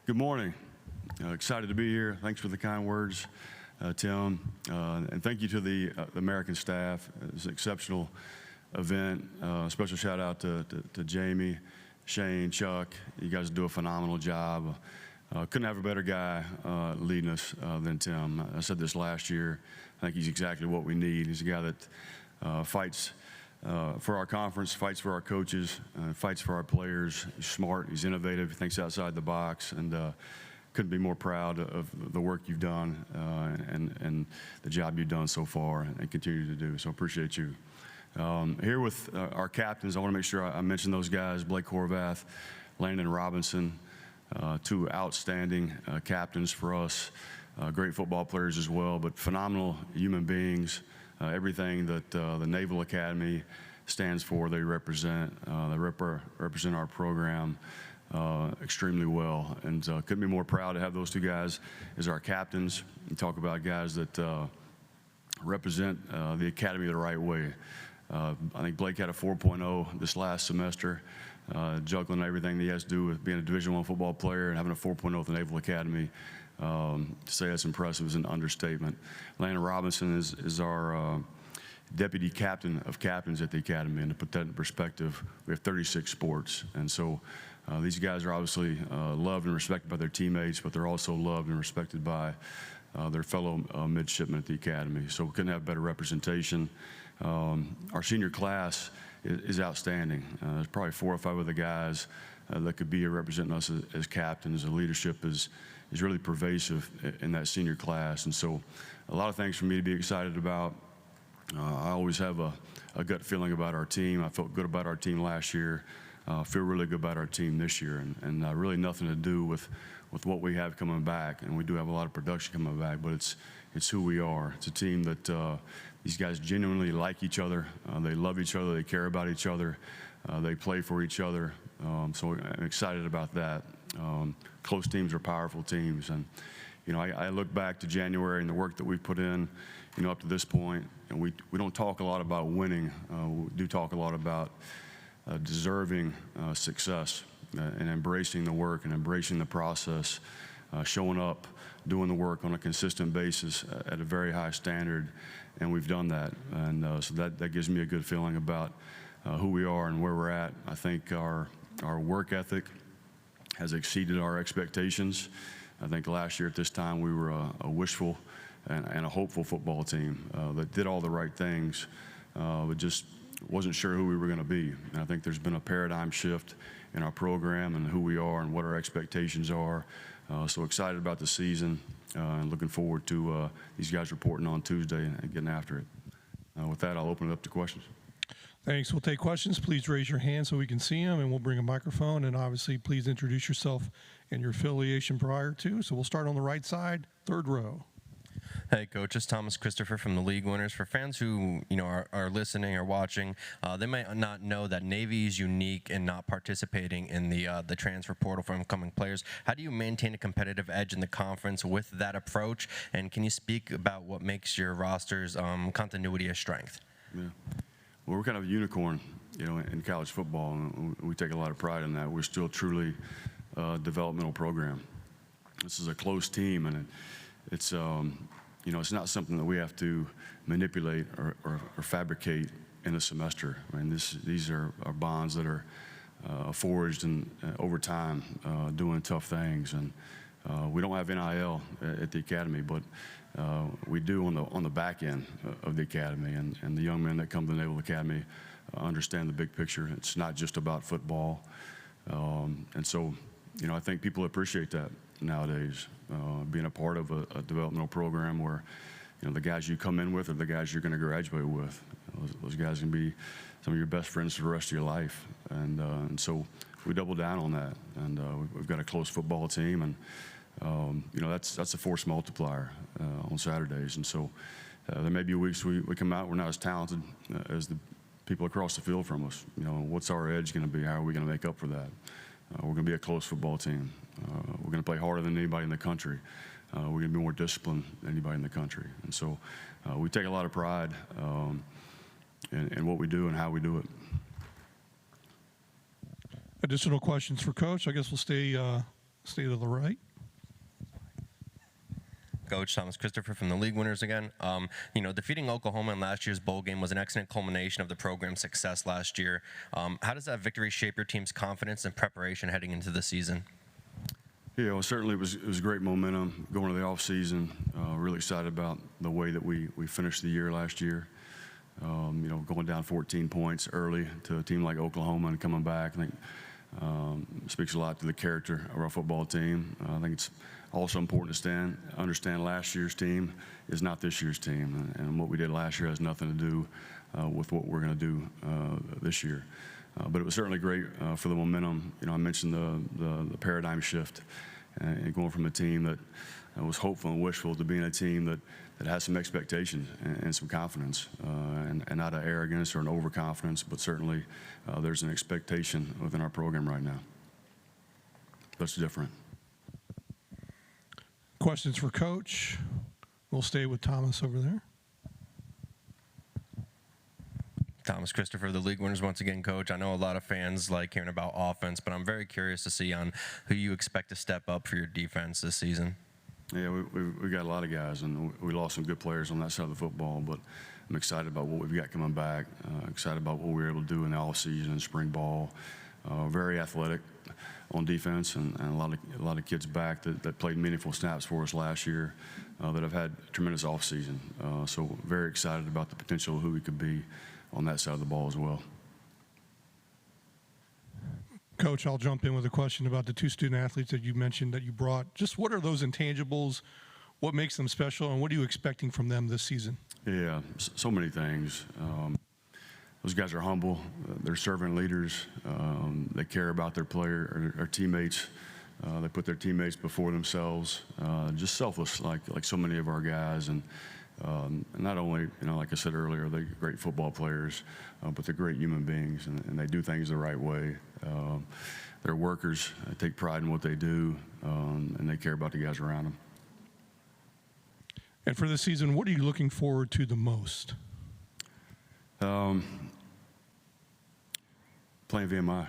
Good morning. Excited to be here. Thanks for the kind words, Tim. And thank you to the American staff. It was an exceptional event. Special shout out to Jamie, Shane, Chuck. You guys do a phenomenal job. Couldn't have a better guy leading us than Tim. I said this last year. I think he's exactly what we need. He's a guy that fights for our conference, fights for our coaches, fights for our players. He's smart, he's innovative, he thinks outside the box, and couldn't be more proud of the work you've done and the job you've done so far and continue to do. So appreciate you. Here with our captains, I want to make sure I mention those guys, Blake Horvath, Landon Robinson, two outstanding captains for us, great football players as well, but phenomenal human beings. Everything that the Naval Academy stands for, they represent. They represent our program extremely well, and couldn't be more proud to have those two guys as our captains. And talk about guys that represent the Academy the right way. I think Blake had a 4.0 this last semester, juggling everything that he has to do with being a Division I football player and having a 4.0 at the Naval Academy. To say that's impressive is an understatement. Landon Robinson is our deputy captain of captains at the Academy, and to put that in perspective, we have 36 sports, and so these guys are obviously loved and respected by their teammates, but they're also loved and respected by their fellow midshipmen at the Academy. So we couldn't have better representation. Our senior class is outstanding. There's probably 4 or 5 of the guys that could be representing us as captains. The leadership is really pervasive in that senior class, and so a lot of things for me to be excited about. I always have a gut feeling about our team. I felt good about our team last year. Feel really good about our team this year, and really nothing to do with what we have coming back. And we do have a lot of production coming back, but it's who we are. It's a team that these guys genuinely like each other. They love each other. They care about each other. They play for each other. So I'm excited about that. Close teams are powerful teams, and I look back to January and the work that we've put in, up to this point, and we don't talk a lot about winning. We do talk a lot about deserving success and embracing the work and embracing the process, showing up, doing the work on a consistent basis at a very high standard, and we've done that, and so that gives me a good feeling about who we are and where we're at. I think our work ethic has exceeded our expectations. I think last year at this time we were a wishful and a hopeful football team that did all the right things, but just wasn't sure who we were going to be. And I think there's been a paradigm shift in our program and who we are and what our expectations are. So excited about the season and looking forward to these guys reporting on Tuesday and getting after it. With that, I'll open it up to questions. Thanks. We'll take questions. Please raise your hand so we can see them, and we'll bring a microphone. And obviously, please introduce yourself and your affiliation prior to. So we'll start on the right side, third row. Hey, Coach, it's Thomas Christopher from the League Winners. For fans who are listening or watching, they might not know that Navy is unique in not participating in the transfer portal for incoming players. How do you maintain a competitive edge in the conference with that approach? And can you speak about what makes your roster's continuity a strength? Yeah. Well, we're kind of a unicorn, in college football, and we take a lot of pride in that. We're still truly a developmental program. This is a close team, and it's it's not something that we have to manipulate or fabricate in a semester. I mean, these are bonds that are forged and over time, doing tough things. And we don't have NIL at the Academy, but we do on the back end of the Academy. And the young men that come to the Naval Academy understand the big picture. It's not just about football. And so, I think people appreciate that nowadays, being a part of a developmental program where, the guys you come in with are the guys you're going to graduate with. Those guys can be some of your best friends for the rest of your life. And so we double down on that. And we've got a close football team, and that's a force multiplier on Saturdays. And so there may be weeks we come out, we're not as talented as the people across the field from us. What's our edge going to be? How are we going to make up for that? We're going to be a close football team. We're going to play harder than anybody in the country. We're going to be more disciplined than anybody in the country. And so we take a lot of pride in what we do and how we do it. Additional questions for Coach? I guess we'll stay Stay to the right. Coach Thomas Christopher from the league winners again. Defeating Oklahoma in last year's bowl game was an excellent culmination of the program's success last year. How does that victory shape your team's confidence and preparation heading into the season? Yeah, well, certainly it was great momentum going to the offseason. Really excited about the way that we finished the year last year. Going down 14 points early to a team like Oklahoma and coming back, I think speaks a lot to the character of our football team. I think it's also important to understand last year's team is not this year's team, and what we did last year has nothing to do with what we're going to do this year. But it was certainly great for the momentum. I mentioned the paradigm shift and going from a team that was hopeful and wishful to being a team that has some expectations and some confidence, and not an arrogance or an overconfidence, but certainly there's an expectation within our program right now. That's different. Questions for Coach? We'll stay with Thomas over there. Thomas Christopher, the league winners once again, Coach. I know a lot of fans like hearing about offense, but I'm very curious to see on who you expect to step up for your defense this season. Yeah, we got a lot of guys, and we lost some good players on that side of the football, but I'm excited about what we've got coming back, excited about what we were able to do in the offseason and spring ball. Very athletic on defense, and a lot of kids back that played meaningful snaps for us last year that have had a tremendous offseason. So very excited about the potential of who we could be on that side of the ball as well. Coach, I'll jump in with a question about the two student athletes that you mentioned that you brought. Just what are those intangibles? What makes them special, and what are you expecting from them this season? Yeah, so many things. Those guys are humble. They're servant leaders. They care about their teammates. They put their teammates before themselves. Just selfless, like so many of our guys. And not only, like I said earlier, they're great football players, but they're great human beings, and they do things the right way. They're workers. They take pride in what they do, and they care about the guys around them. And for this season, what are you looking forward to the most? Playing VMI.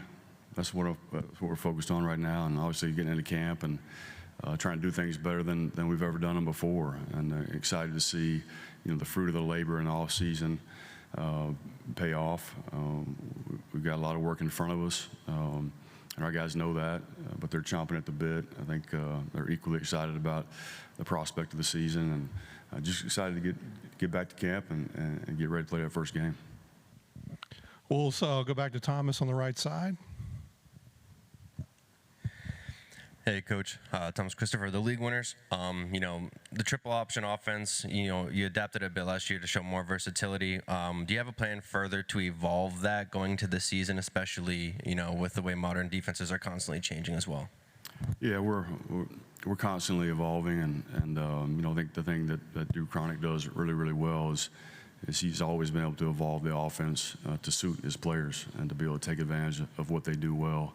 That's what we're focused on right now, and obviously getting into camp and trying to do things better than we've ever done them before. And excited to see, the fruit of the labor in the off season pay off. We've got a lot of work in front of us, and our guys know that, but they're chomping at the bit. I think they're equally excited about the prospect of the season, and just excited to get back to camp and get ready to play that first game. We'll go back to Thomas on the right side. Hey, Coach. Thomas Christopher, the league winners. The triple option offense, you adapted a bit last year to show more versatility. Do you have a plan further to evolve that going to the season, especially, with the way modern defenses are constantly changing as well? Yeah, we're constantly evolving, and I think the thing that Drew Cronick does really, really well is he's always been able to evolve the offense to suit his players and to be able to take advantage of what they do well.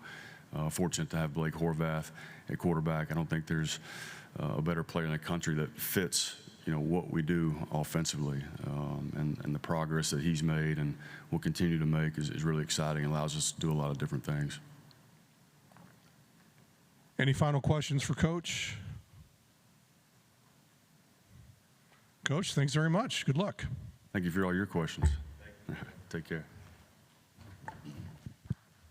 Fortunate to have Blake Horvath at quarterback. I don't think there's a better player in the country that fits, what we do offensively, and the progress that he's made and will continue to make is really exciting and allows us to do a lot of different things. Any final questions for Coach? Coach, thanks very much. Good luck. Thank you for all your questions. Take care.